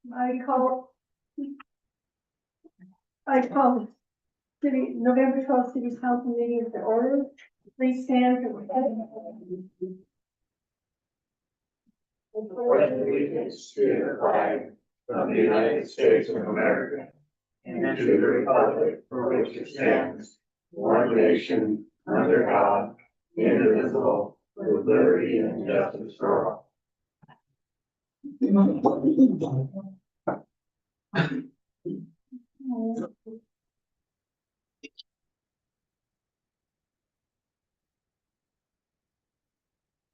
I call city, November 12th city council meeting to order. Please stand for the pledge. With allegiance to the flag of the United States of America and to the republic for which it stands, one nation, under God, indivisible, with liberty and justice for all.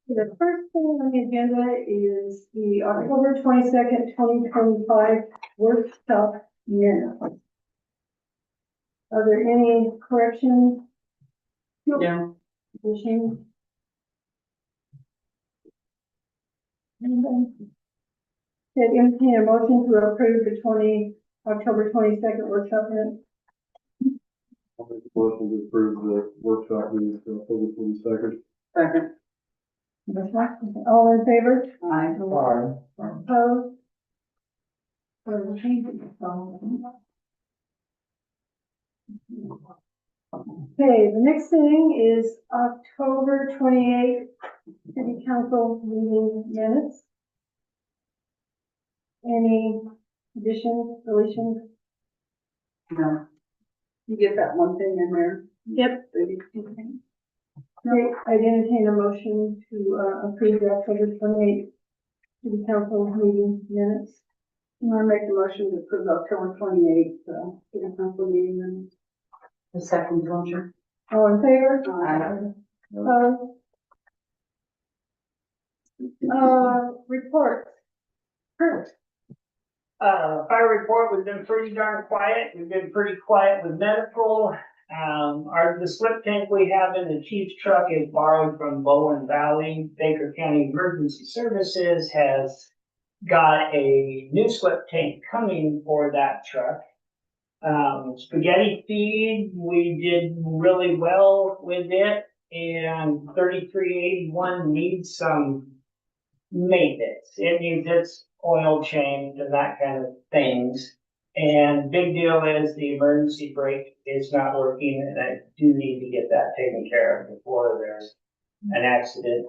The first thing on the agenda is the October 22nd, 2025 workshop minutes. Are there any corrections? No. Additions? Anybody? Did entertain a motion to approve the October 22nd workshop minutes? I'll make a motion to approve the workshop meeting for October 22nd. Second. All in favor? Aye. Opposed? Okay, the next thing is October 28th city council meeting minutes. Any additions, deletions? No. You get that one thing in there? Yep. Maybe. Okay, I entertain a motion to approve the October 28th city council meeting minutes. I make the motion to approve October 28th, city council meeting minutes. The second motion. All in favor? Aye. Opposed? Report. Kurt. Fire report, we've been pretty darn quiet. We've been pretty quiet with medical. The slip tank we have in the chief's truck is borrowed from Bowen Valley. Baker County Emergency Services has got a new slip tank coming for that truck. Spaghetti feed, we did really well with it, and 3381 needs some maintenance. It needs its oil change and that kind of things. And big deal is the emergency brake is not working, and I do need to get that taken care of before there's an accident.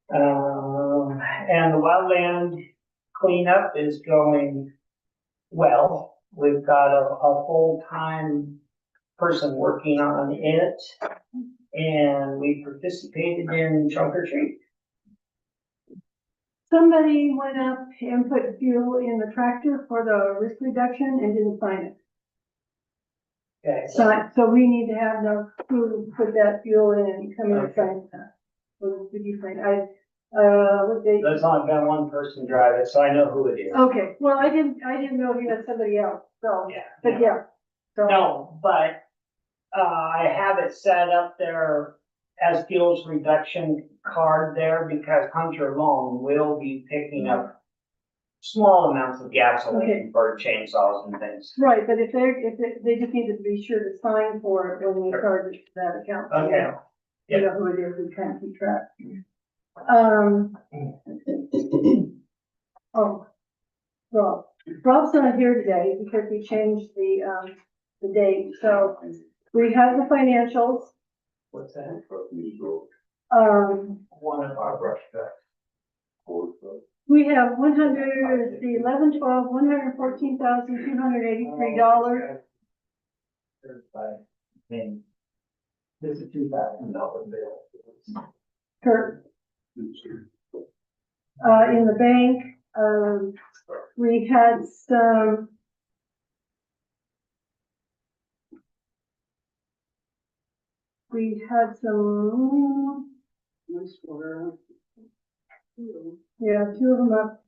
And the wildland cleanup is going well. We've got a full-time person working on it, and we participated in trunk or treat. Somebody went up and put fuel in the tractor for the risk reduction and didn't sign it. Okay, So we need to have no who put that fuel in and come in and sign that. What did you think? What date? there's only been one person drive it, so I know who it is. Okay, well, I didn't know if you had somebody else, so, Yeah. but yeah. So, No, but, I have it set up there as fuels reduction card there because Hunter Long will be picking up small amounts of gasoline Okay. for chainsaws and things. right, but if they just need to be sure to sign for it when we charge it to that account. so Okay. You know who it is, we kind of keep track. Oh, Rob's not here today because we changed the date, so we have the financials. What's that? One of our brush trucks. We have 114,283 dollars. This is $2,000 bill. Kurt, in the bank, we had some. Yeah, two of them up.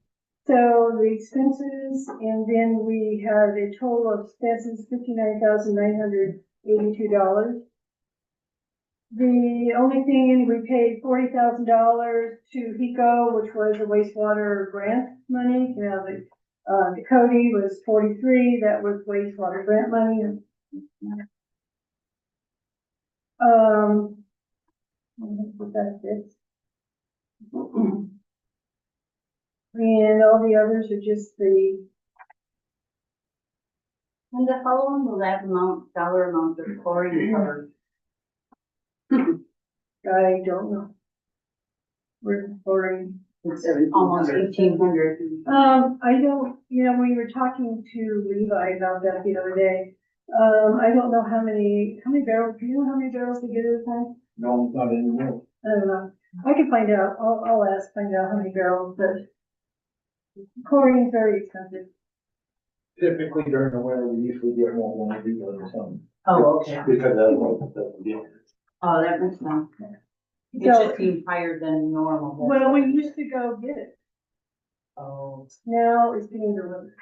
So the expenses, and then we had a total of expenses, $59,982. The only thing, we paid $40,000 to HECO, which was a wastewater grant money. You know, the Cody was 43, that was wastewater grant money. What that is. And all the others are just the And how long will that dollar amount of chlorine cover? I don't know. We're reporting. It's almost 1,800. I don't, we were talking to Levi about that the other day. I don't know how many barrels, do you know how many barrels they get at a time? No, not anymore. I don't know. I can find out. I'll ask, find out how many barrels, but chlorine is very expensive. Typically during the winter, we usually get more than a week or something. Oh, okay. Because that's what the deal. Oh, that makes sense. It So, just seems higher than normal. well, we used to go get it. Oh, so Now it's being delivered.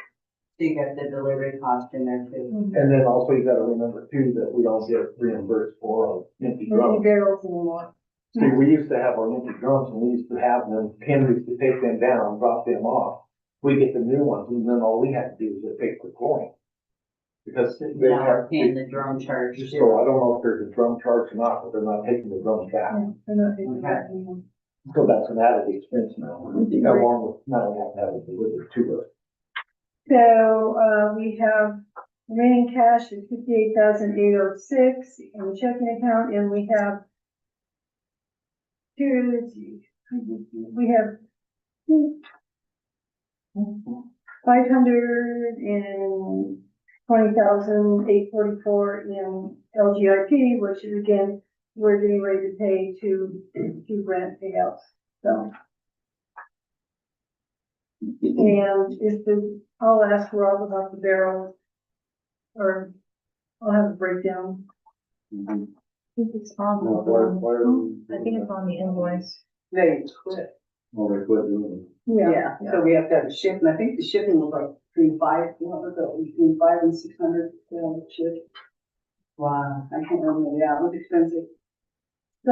you got the delivery cost in there too. And then also you gotta remember too, that we don't get reimbursed for empty Many drums. barrels anymore. See, we used to have our empty drums and we used to have them, Henry used to take them down, drop them off. We get the new ones and then all we have to do is just pay for chlorine. Because they Now we're have, paying the drum charge so too. I don't know if there's a drum charge or not, but they're not taking the drums back. Yeah, they're not taking that anymore. So that's an added expense now, along with not only have to have it delivered to us. So, we have remaining cash is 58,806 in the checking account, and we have we have 520,844 in LGIP, which is again, we're getting ready to pay two grant payouts, so. And I'll ask Rob about the barrels, or I'll have a breakdown. Mm-hmm. I think it's on I I think it's on the invoice. They quit. Well, they quit doing Yeah, so we have to have a shipment. I think the shipping was like between 500 and 600 ship. Wow. I can't remember, yeah, it was expensive. So,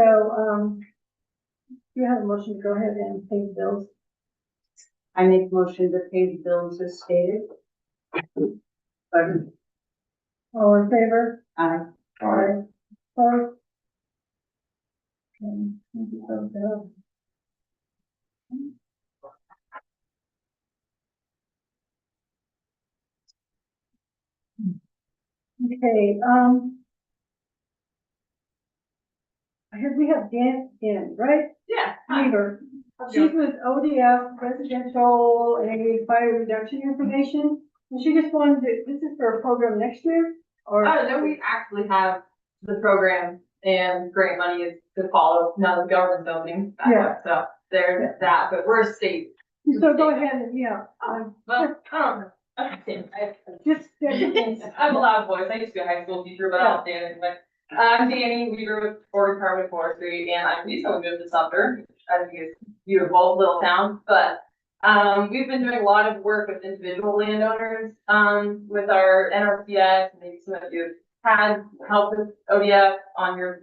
you have a motion to go ahead and pay the bills. I make motion to pay the bills as stated. All in favor? Aye. Aye. Opposed? Okay, thank you, thumbs up. Okay, I heard we have Dan in, right? Yeah. Weaver. She's with ODF Residential and Fire Reduction Information. And she just wanted to, this is for a program next year? Or? Oh, no, we actually have the program and grant money is to follow, now the government building. Yeah. So there's that, but we're a state. So go ahead and, yeah, Well, I don't know. just, I'm a loud voice. I used to be a high school teacher, but I'll stand it. But I'm Danny Weaver with Oregon Department of Forestry, and I'm recently moved to Sumter, which I think is a beautiful little town. But we've been doing a lot of work with individual landowners with our NRCS. Maybe some of you have had help with ODF on your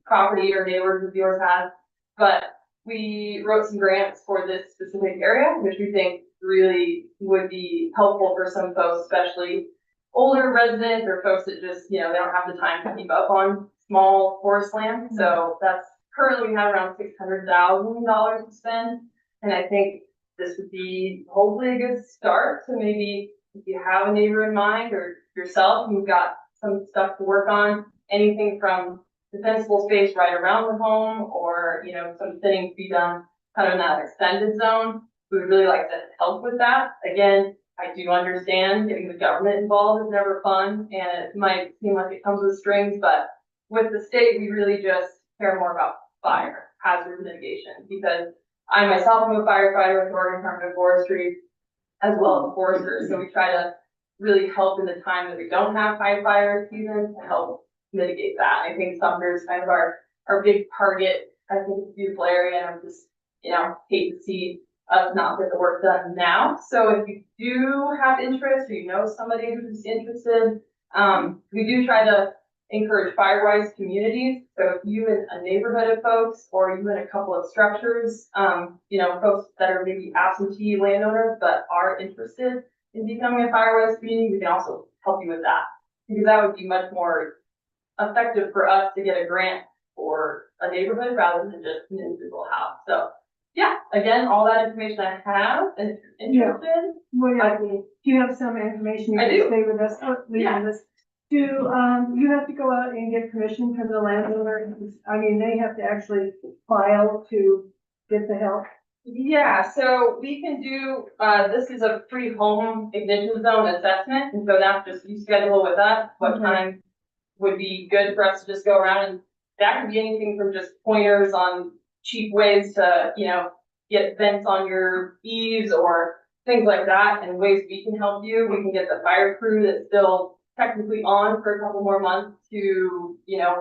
property or neighbors of yours have. But we wrote some grants for this specific area, which we think really would be helpful for some folks, especially older residents or folks that just, they don't have the time to keep up on small forest land. So that's currently we have around $600,000 to spend. And I think this would be hopefully a good start. So maybe if you have a neighbor in mind or yourself, you've got some stuff to work on, anything from defensible space right around the home or, some thinning to be done kind of in that extended zone. We would really like to help with that. Again, I do understand getting the government involved is never fun and it might seem like it comes with strings, but with the state, we really just care more about fire hazard mitigation because I myself am a firefighter with Oregon Department of Forestry as well as a forester. So we try to really help in the time that we don't have high fire seasons to help mitigate that. I think Sumter is kind of our big target. I think it's a beautiful area and I'm just, hate to see us not get the work done now. So if you do have interest or you know somebody who's interested, we do try to encourage fire-wise communities. So if you in a neighborhood of folks or you in a couple of structures, folks that are maybe absentee landowners but are interested in becoming a fire-wise community, we can also help you with that because that would be much more effective for us to get a grant for a neighborhood rather than just an individual house. So Yeah, again, all that information I have, if you're interested, Well, I can, do you have some information you I can do. stay with us? Leave Yeah. with us. Do, you have to go out and get permission from the landowner? I mean, they have to actually file to get the help. yeah, so we can do, this is a free home ignition zone assessment, and so that's just, you schedule with us, what Okay. time would be good for us to just go around, and that could be anything from just pointers on cheap ways to, get vents on your eaves or things like that, and ways we can help you. We can get the fire crew that's still technically on for a couple more months to,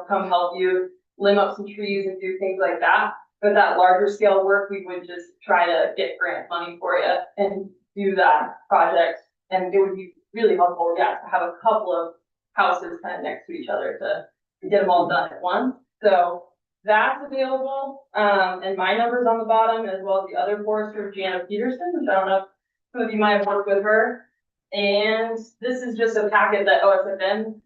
come help you limb up some trees and do things like that. But that larger scale work, we would just try to get grant money for you and do that project. And it would be really helpful, yeah, to have a couple of houses kind of next to each other to get them all done at once. So that's available, and my number's on the bottom, as well as the other forester, Jana Peterson, which I don't know if some of you might have worked with her. And this is just a packet that OSFN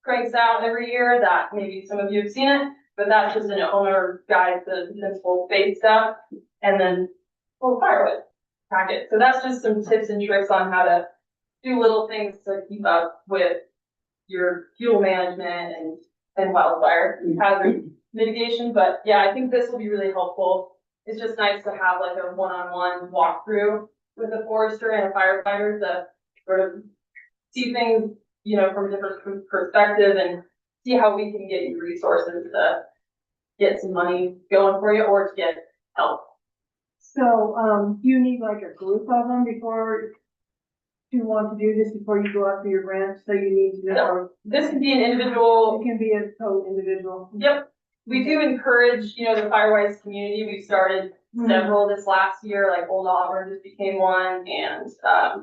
cranks out every year that maybe some of you have seen it, but that's just an owner guide to municipal space stuff, and then full firewood packet. So that's just some tips and tricks on how to do little things to keep up with your fuel management and wildfire hazard mitigation. But yeah, I think this will be really helpful. It's just nice to have like a one-on-one walkthrough with a forester and a firefighter to sort of see things, from a different perspective and see how we can get you resources to get some money going for you or to get help. So, you need like a group of them before you want to do this, before you go out for your grant, so you need to know. This could be an individual. It can be a total individual. Yep. We do encourage, the Firewise community. We started several this last year, like Old Auburn just became one, and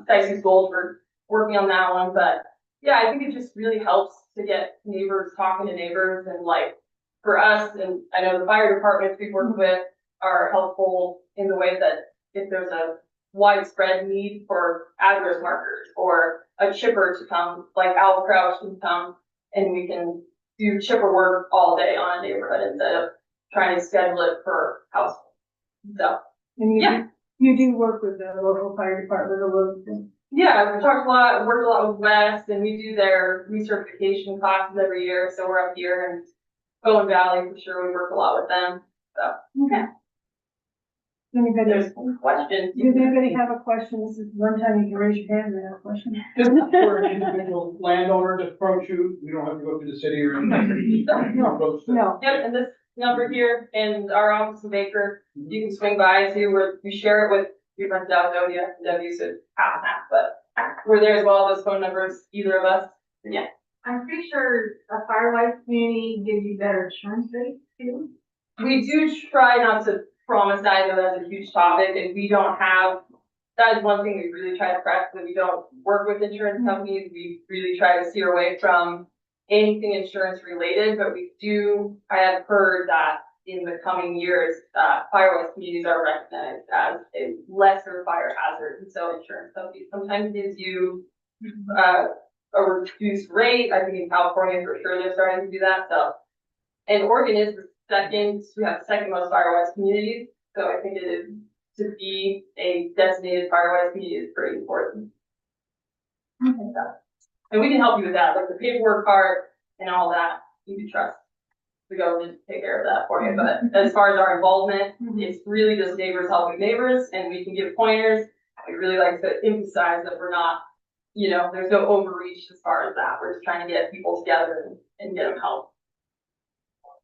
Dicey's Gold, we're working on that one. But yeah, I think it just really helps to get neighbors talking to neighbors, and like for us, and I know the fire departments we work with are helpful in the way that if there's a widespread need for address markers or a chipper to come, like Owl Crouch can come, and we can do chipper work all day on a neighborhood instead of trying to schedule it per household. So, And yeah. You do work with the local fire department a little bit. Yeah, we talked a lot, worked a lot with West, and we do their recertification classes every year. So we're up here and Bowen Valley for sure. We work a lot with them. So, yeah. Anybody, There's some questions. does anybody have a question? This is one time you can raise your hand and have a question. Just for an individual landowner to approach you, you don't have to go through the city or anything. No, Yep, and this number here and our office in Baker, you can swing by to where we share it with your friends out at ODFW, so it's half and half, but we're there as well, those phone numbers, either of us. Yeah. I'm pretty sure a Firewise community gives you better insurance rates too. We do try not to promise that. I know that's a huge topic, and we don't have, that is one thing we really try to press, that we don't work with insurance companies. We really try to steer away from anything insurance related, but we do, I have heard that in the coming years, Firewise communities are recognized as a lesser fire hazard, and so insurance companies sometimes gives you a reduced rate. I think in California for sure they're starting to do that. So, and Oregon is the second, we have the second most Firewise communities. So I think it is, to be a designated Firewise community is pretty important. And we can help you with that, like the paperwork part and all that. You can trust the government to take care of that for you. But as far as our involvement, it's really just neighbors helping neighbors, and we can give pointers. We really like to emphasize that we're not, there's no overreach as far as that. We're just trying to get people together and get them help.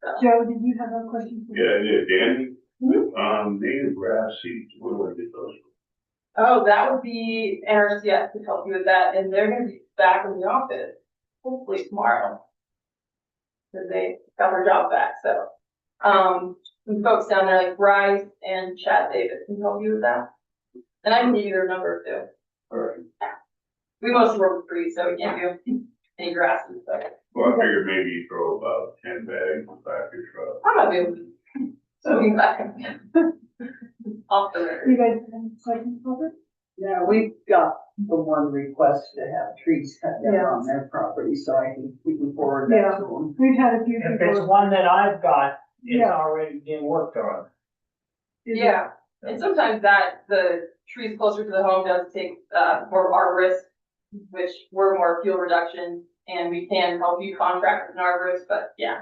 So. Joe, did you have a question? Yeah, Danny, these grass seeds, where do I get those? Oh, that would be NRCS to help you with that, and they're gonna be back in the office hopefully tomorrow. Cause they got their job back, so. Some folks down there like Bryce and Chad Davis can help you with that. And I can give you their number too. Alright, We mostly work with trees, so we can't do any grasses, so. well, I figured maybe you throw about 10 bags back your truck. I might be able to. So we back. Off the record. You guys have any questions for her? Yeah, we've got the one request to have trees cut down Yeah. on their property, so we can forward that to them. We've had a few If it's people. one that I've got, it's Yeah. already being worked on. Is it- Yeah, And sometimes the trees closer to the home does take, more arborist, which we're more fuel reduction, and we can help you contract with an arborist, but yeah.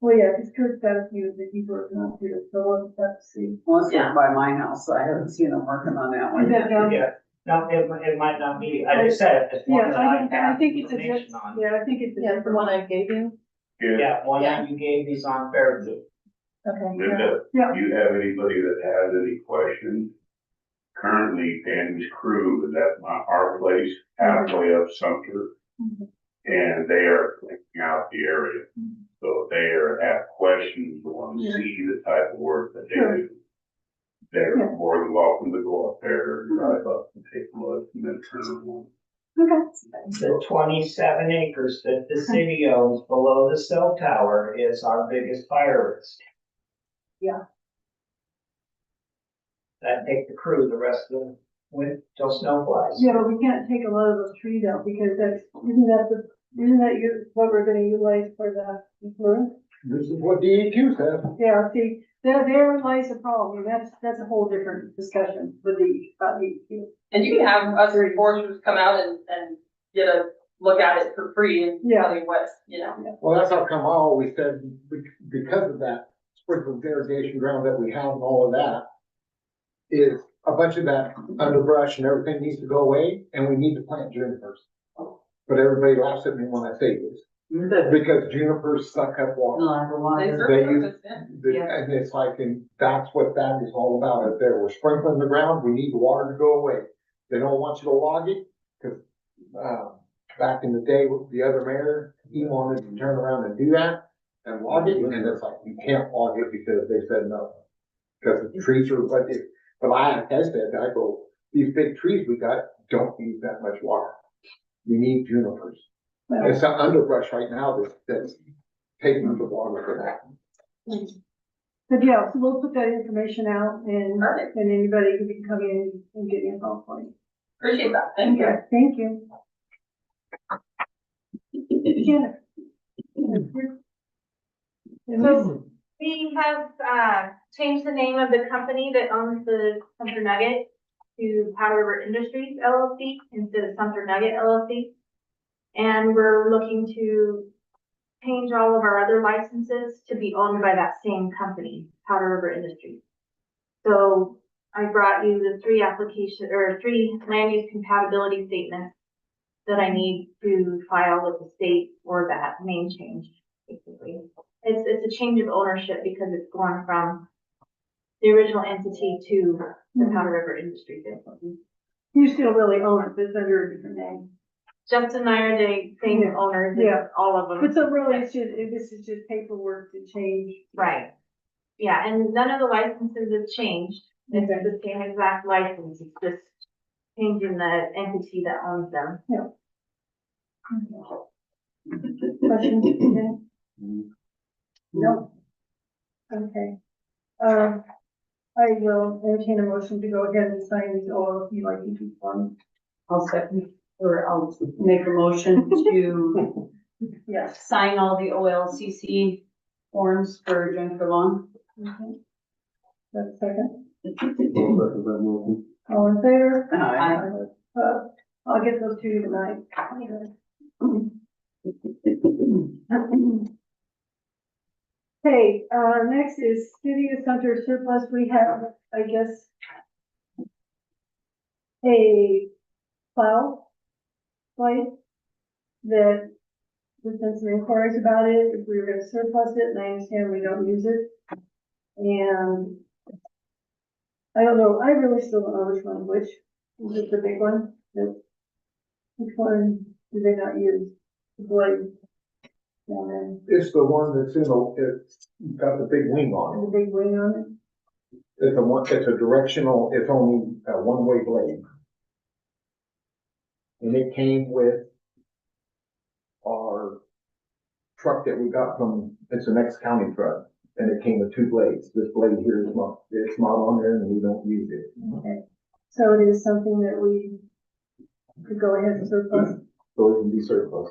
Well, yeah, because Kurt's got a few that he's working on too, so we'll have to see. Well, it's Yeah. by my house, so I haven't seen them working on that Is one. that down? Yeah, no, it might not be, I just said, as long Yeah, as I have think it's a, information on. yeah, I think it's a Yeah, the different one one. I gave you. Yeah, one that you gave these on Fairview. Okay, yeah. Linda, Yeah. do you have anybody that has any questions? Currently, Danny's crew is at our place halfway up Sumter. Mhm. And they are cleaning out the area. So if they have questions, want to Yeah. see the type of work that they Sure. do. They're Yeah. more than welcome to go up there, drive up and take a look and then turn around. Okay. The 27 acres that the city owns below the cell tower is our biggest fire risk. Yeah. That take the crew the rest of the winter till snow flies. Yeah, but we can't take a lot of those trees out because isn't that what we're gonna utilize for the influence? This is what DEQ says. Yeah, see, there lies the problem, and that's a whole different discussion with the. And you can have us reporters come out and get a look at it for free and Yeah. tell you what's, you know. Well, that's how come I always said, because of that sprinkled irrigation ground that we have and all of that, is a bunch of that underbrush and everything needs to go away, and we need to plant junipers. But everybody laughs at me when I say this, because junipers suck up water. They They serve use- purpose, yeah. And it's like, and that's what that is all about, is there, we're sprinkling the ground, we need the water to go away. They don't want you to log it, cause, back in the day with the other mayor, he wanted to turn around and do that and log it, and it's like, you can't log it because they said no. Cause the trees are, but I said, I go, these big trees we got don't use that much water. You need junipers. It's the underbrush right now that's taking the water for that. But yeah, so we'll put that information out and Perfect. anybody can come in and get info for you. Appreciate that. Thank you. Okay, thank you. Janet. So we have, changed the name of the company that owns the Sumter Nugget to Powder River Industries LLC instead of Sumter Nugget LLC. And we're looking to change all of our other licenses to be owned by that same company, Powder River Industries. So I brought you the three land use compatibility statements that I need to file with the state for that name change, basically. It's a change of ownership because it's going from the original entity to the Powder River Industries. You still really own it, but it's under a different name. Justin and I are the same Yeah. owners, Yeah. all of them. But so really, this is just paperwork to change. Right. Yeah, and none of the licenses have changed. It's Okay. the same exact license. It's just changing the entity that owns them. Questions? Okay. No. Okay. I will entertain a motion to go ahead and sign these OLC license forms. I'll second, or I'll make a motion to Yes. sign all the OLCC forms for Jennifer Long. Okay. That's a second. All in favor? Aye. I'll get those to you tonight. Okay, next is City of Sumter surplus. We have, I guess, a plow place that there's been some inquiries about it, if we were gonna surplus it, and I understand we don't use it. And I don't know, I really still don't know which one, which, is it the big one? Which one do they not use? The blade? And then It's the one that's it's got the big wing on the big wing on it? it. It's a directional, it's only a one-way blade. And it came with our truck that we got from, it's an ex-county truck, and it came with two blades. This blade here is not, it's not on there and we don't use it. Okay, so it is something that we could go ahead and surplus. So it can be surplus.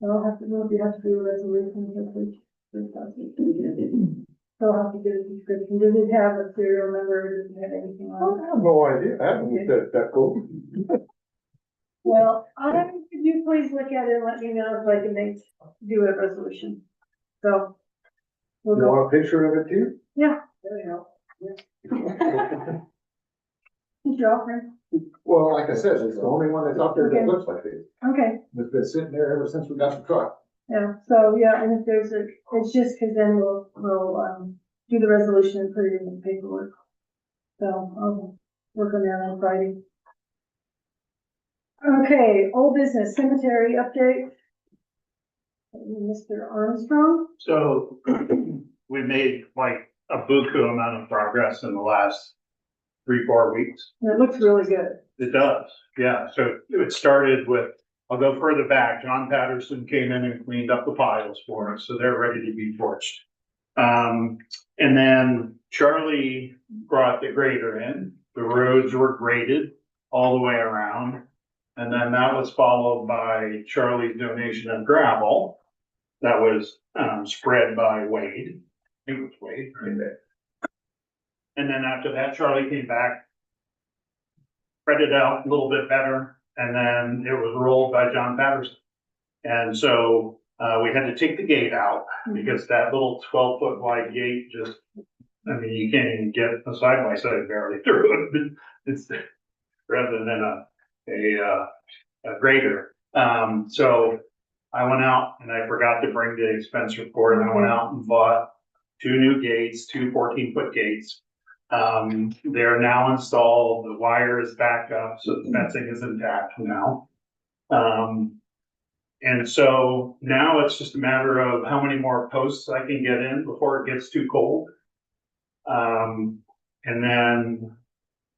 I'll have to, we'll have to do a resolution if we surplus it. So So I'll have to get a description. Does it have a serial number? Does it have anything I on it? have no idea, I haven't looked at that code. Well, could you please look at it and let me know if I can do a resolution? So. We'll You go, want a picture of it too? yeah, there you go. Who's your offering? Well, like I said, it's the only one that's out there that looks like it. Okay, It's been sitting there ever since we got the truck. yeah, so, yeah, and if there's it's just because then we'll, do the resolution and put it in the paperwork. So I'll work on that on Friday. Okay, old business cemetery update. Mr. Armstrong? So we made like a buku amount of progress in the last 3-4 weeks. It looks really good. It does, yeah. So it started with, I'll go further back. John Patterson came in and cleaned up the piles for us, so they're ready to be torched. And then Charlie brought the grader in. The roads were graded all the way around. And then that was followed by Charlie's donation of gravel. That was, spread by Wade. It was Wade right there. And then after that, Charlie came back, spread it out a little bit better, and then it was rolled by John Patterson. And so, we had to take the gate out because that little 12-foot wide gate just, I mean, you can't even get a side by side barely through it. It's rather than a grader. So I went out and I forgot to bring the expense report. I went out and bought 2 new gates, 2 14-foot gates. They're now installed. The wire is back up, so the fencing is intact now. And so now it's just a matter of how many more posts I can get in before it gets too cold. And then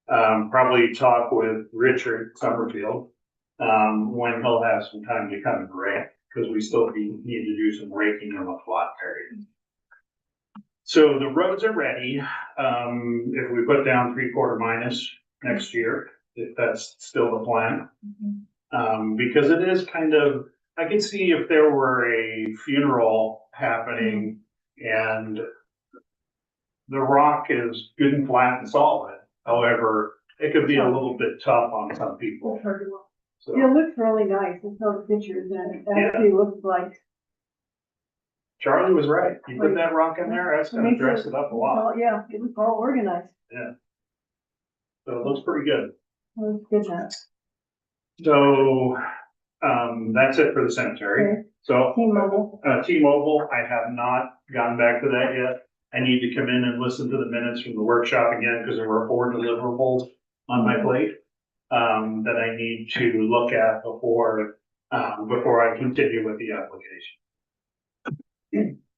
probably talk with Richard Summerfield when he'll have some time to come and rake, because we still need to do some raking on the flat area. So the roads are ready. If we put down 3/4 minus next year, if that's still the plan. Because it is kind of, I can see if there were a funeral happening and the rock is good and flat and solid. However, it could be a little bit tough on some people. So It looks really nice. I saw the pictures and it actually looks like. Charlie was right. You put that rock in there, that's gonna dress it up a lot. Yeah, it looks all organized. So it looks pretty good. Looks good now. So, that's it for the cemetery. Okay. So. T-Mobile. T-Mobile, I have not gotten back to that yet. I need to come in and listen to the minutes from the workshop again, because there were 4 deliverables on my plate. That I need to look at before I continue with the application.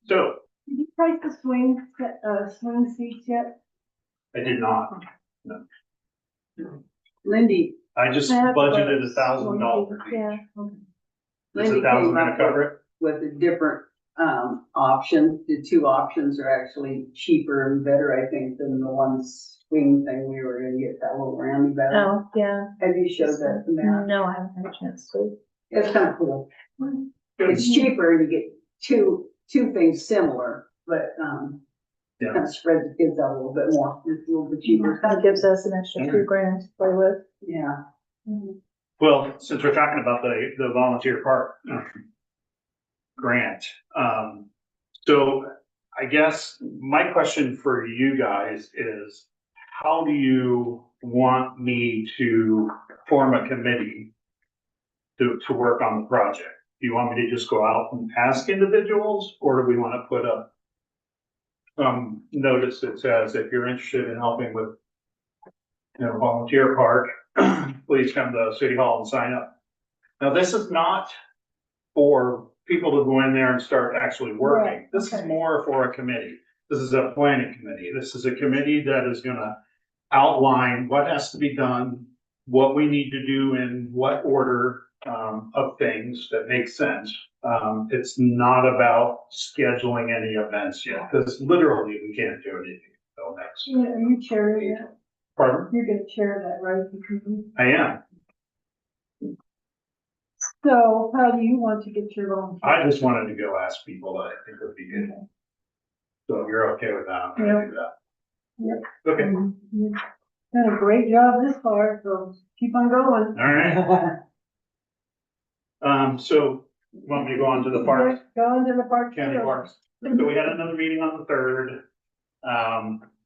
So, Did you price the swing seats yet? I did not. Lindy, I just budgeted $1,000. Yeah. Is Lindy 1,000 came gonna up cover it? with a different, option. The 2 options are actually cheaper and better, I think, than the one swing thing we were gonna get, that little roundy better. Oh, yeah. Have you showed that to Matt? No, I haven't had a chance to. It's kind of cool. It's cheaper and you get two things similar, but, Yeah. kind of spread the kids out a little bit more. It's a little bit cheaper. Kind of gives us an extra $2,000 to play with. Yeah. Well, since we're talking about the volunteer park grant, so I guess my question for you guys is, how do you want me to form a committee to work on the project? Do you want me to just go out and ask individuals, or do we want to put up notice that says, if you're interested in helping with, volunteer park, please come to City Hall and sign up. Now, this is not for people to go in there and start actually working. Right, This is okay. more for a committee. This is a planning committee. This is a committee that is gonna outline what has to be done, what we need to do in what order of things that make sense. It's not about scheduling any events yet, because literally we can't do anything until next. Yeah, are you chairing that? Pardon? You're gonna chair that, right? I am. So how do you want to get your volunteer? I just wanted to go ask people that I think would be good. So if you're okay with that, I'm gonna do that. Yep. Okay, You've done a great job this far, so keep on going. all right. So, want me to go on to the parks? Go into the park. County parks. So we had another meeting on the third.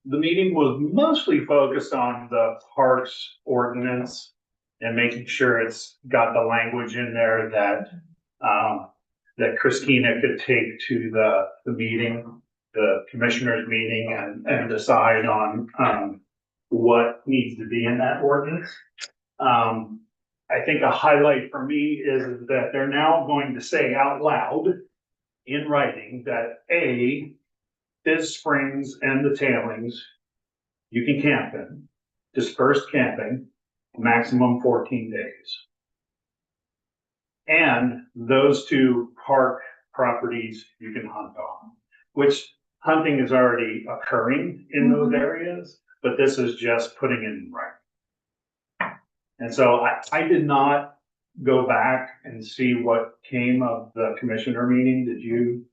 The meeting was mostly focused on the parks ordinance and making sure it's got the language in there that, that Christina could take to the meeting, the commissioners meeting and decide on, what needs to be in that ordinance. I think a highlight for me is that they're now going to say out loud in writing that Biz Springs and the tailings, you can camp in, dispersed camping, maximum 14 days. And those two park properties you can hunt on, which hunting is already occurring in those areas, but this is just putting it in writing. And so I did not go back and see what came of the commissioner meeting. Did you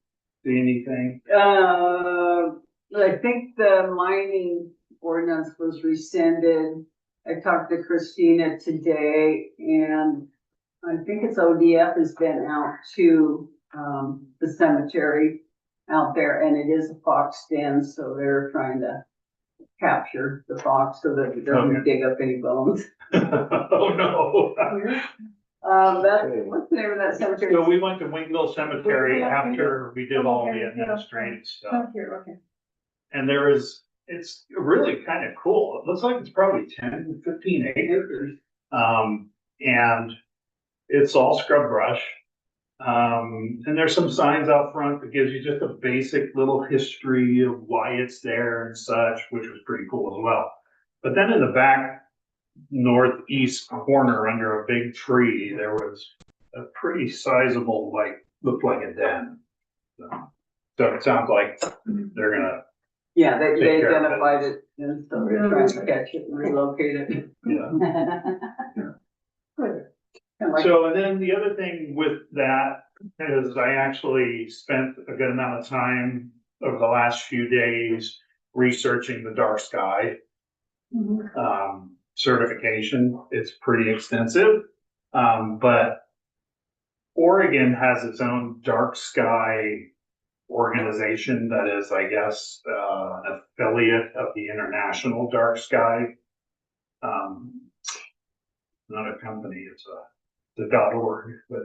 see anything? I think the mining ordinance was rescinded. I talked to Christina today, and I think it's ODF has been out to, the cemetery out there, and it is a fox den, so they're trying to capture the fox so that it doesn't dig up any bones. Oh, no. What's the name of that cemetery? So we went to Wingville Cemetery after we did all the administrative stuff. Okay. And it's really kind of cool. It looks like it's probably 10, 15 acres. And it's all scrub brush. And there's some signs out front that gives you just a basic little history of why it's there and such, which was pretty cool as well. But then in the back northeast corner under a big tree, there was a pretty sizable, looked like a den. So it sounds like they're gonna, Yeah, they Take care of it. identified it, and so they're trying to catch it and relocate it. yeah. And like, So, and then the other thing with that is I actually spent a good amount of time over the last few days researching the dark sky certification. It's pretty extensive, but Oregon has its own dark sky organization that is, I guess, an affiliate of the International Dark Sky. Not a company, it's the .org, but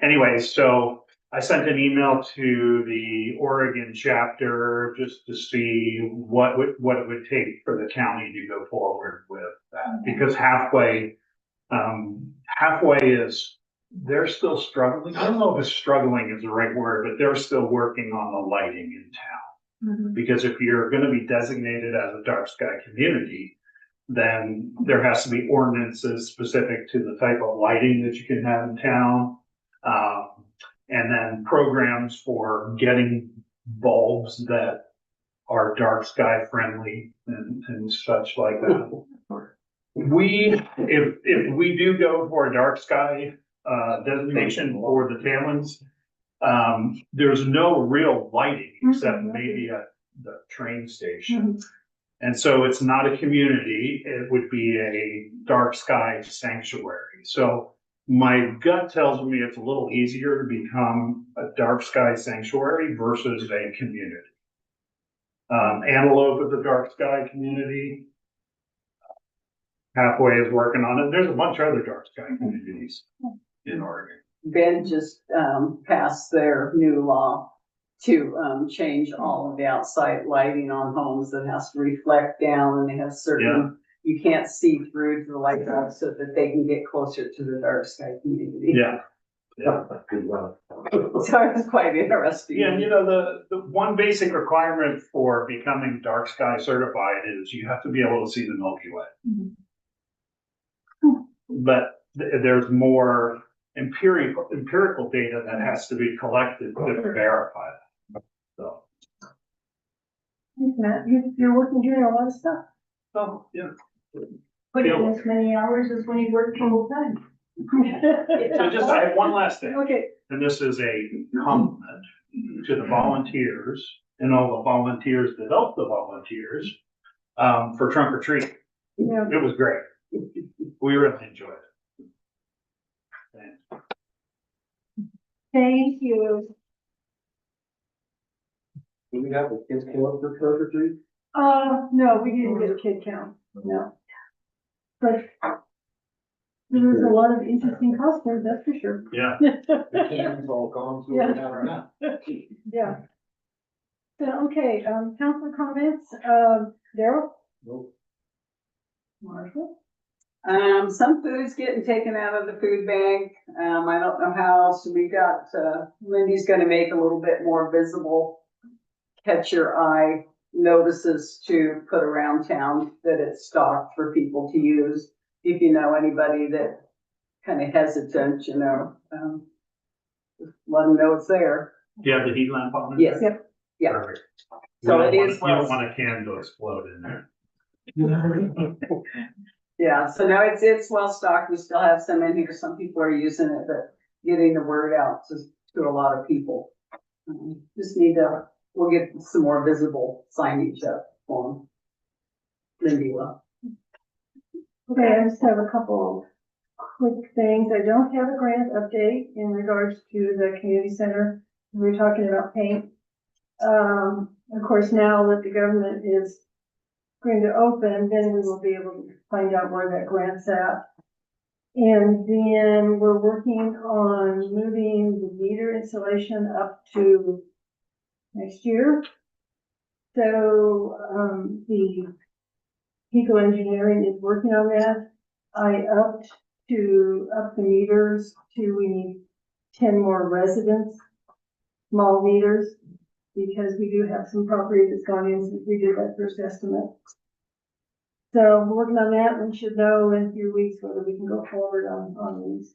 anyway, so I sent an email to the Oregon chapter just to see what it would take for the county to go forward with that, because halfway is, they're still struggling. I don't know if struggling is the right word, but they're still working on the lighting in town. Because if you're gonna be designated as a dark sky community, then there has to be ordinances specific to the type of lighting that you can have in town. And then programs for getting bulbs that are dark sky friendly and such like that. If we do go for a dark sky designation for the tailings, there's no real lighting except maybe at the train station. And so it's not a community, it would be a dark sky sanctuary. So my gut tells me it's a little easier to become a dark sky sanctuary versus a community. Antelope is a dark sky community. Halfway is working on it. There's a bunch of other dark sky communities in Oregon. Ben just, passed their new law to, change all of the outside lighting on homes that has to reflect down, and they have certain, you can't see through to the light bulb so that they can get closer to the dark sky community. Yeah. Good luck. So it was quite interesting. Yeah, and you know, the one basic requirement for becoming dark sky certified is you have to be able to see the Milky Way. But there's more empirical data that has to be collected to verify that. So, Thanks, Matt, you're working, doing a lot of stuff. oh, yeah. Putting in as many hours as when you work full time. So just, I have one last thing, Okay. and this is a compliment to the volunteers and all the volunteers that helped the volunteers, for trunk or treat. Yeah, It was great. We really enjoyed it. Thanks. thank you. Do we have a kids club for trunk or treat? No, we didn't get a kid count, no. But there was a lot of interesting costumes, that's for sure. Yeah. The candy's all gone, so we're not around. Yeah. So, okay, council comments, Daryl? Nope. Marshall? Some food's getting taken out of the food bank. I don't know how else. We got, Lindy's gonna make a little bit more visible, catch your eye notices to put around town that it's stocked for people to use. If you know anybody that kind of hesitant, you know, just let them know it's there. Do you have the heat lamp on? there? Yes, Yep. yeah. Perfect. So You it don't want- is You don't well- want a can to explode in there. Yeah, so no, it's well stocked. We still have some in here. Some people are using it, but getting the word out to a lot of people. Just need to, we'll get some more visible signage up for them. Lindy will. Okay, I just have a couple quick things. I don't have a grant update in regards to the community center. We were talking about paint. Of course, now that the government is going to open, then we will be able to find out where that grant's at. And then we're working on moving the meter installation up to next year. So, the Pico Engineering is working on that. I upped the meters to, we need 10 more residents, small meters, because we do have some property that's gone in since we did that first estimate. So we're working on that, and we should know in a few weeks whether we can go forward on these.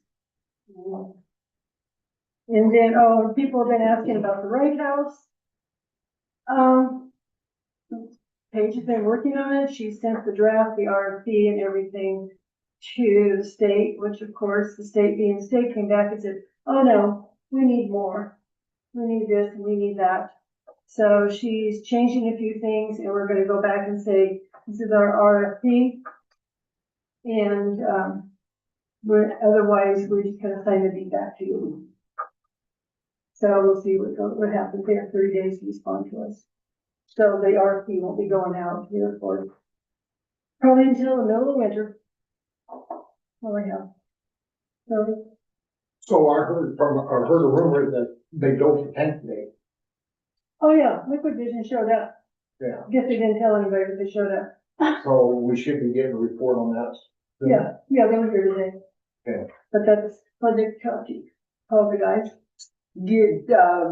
And then, people have been asking about the Wright House. Paige has been working on it. She sent the draft, the RFP and everything to the state, which of course, the state being the state came back and said, oh no, we need more. We need this and we need that. So she's changing a few things and we're gonna go back and say, this is our RFP. And, otherwise, we're just gonna sign the deed back to you. So we'll see what happens. They have 30 days to respond to us. So the RFP won't be going out here for probably until the middle of winter. Oh, yeah. So I heard a rumor that they doped the tank today. Oh, yeah, Liquid Vision showed up. Yeah. Guess they didn't tell anybody, but they showed up. So we should be getting a report on that. soon. Yeah, they were here today. Okay. But that's Project Chalky. Call the guys.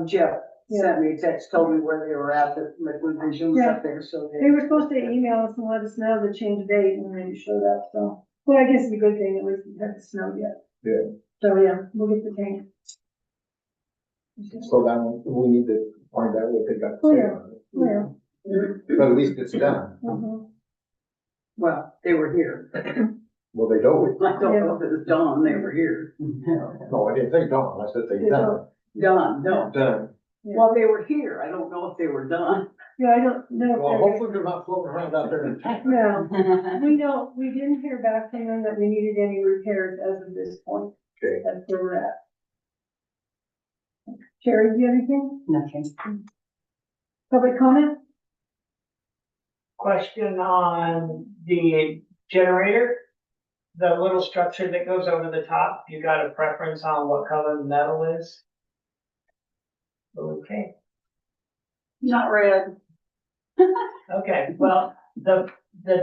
Jeff sent me a text, told me where they were at, that Liquid Vision was up there, so. They were supposed to email us and let us know the change date and then they showed up, so. Well, I guess it's a good thing, at least it hasn't snowed yet. Yeah. So, yeah, we'll get the tank. So then we need to find out what they got to Oh, say yeah. on it. Yeah. But at least it's done. Mhm. Well, they were here. Well, they don't. I don't know if it was Dawn, they were here. No, I didn't say done. I said they done. Done, no. Done. Well, they were here. I don't know if they were done. Yeah, I don't know. if Well, they're- hopefully they're not floating around out there in tank. No, we didn't hear back from them that we needed any repairs as of this point. Okay. That's where we're at. Sherry, do you have anything? Nothing. Public comment? Question on the generator, the little structure that goes over the top. You got a preference on what color the metal is? Okay, Not red. okay, well, the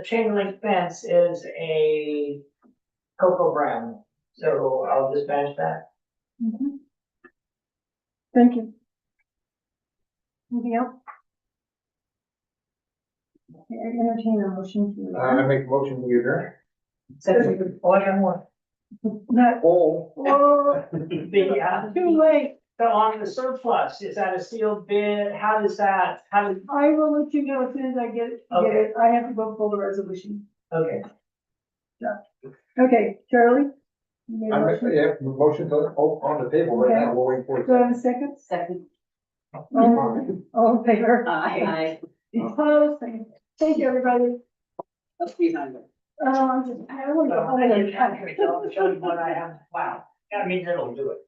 chain link fence is a cocoa brown, so I'll just match that. Mhm. Thank you. Anything else? Okay, I entertain a motion to. I make a motion to adjourn. Oh, I got more. Not, Oh. oh, The, too late. so on the surplus, is that a sealed bid? How does that, I will let you know as soon as I get it. Okay. I have to go pull the resolution. okay. Okay, Charlie? You made a I make, motion? yeah, motion to, on the table right now, we're waiting for Do I it. have a second? Second. All in favor? Aye. Opposed? Thank you, everybody. That's behind it. I want to go home and. I'll show you what I have, wow, that means it'll do it.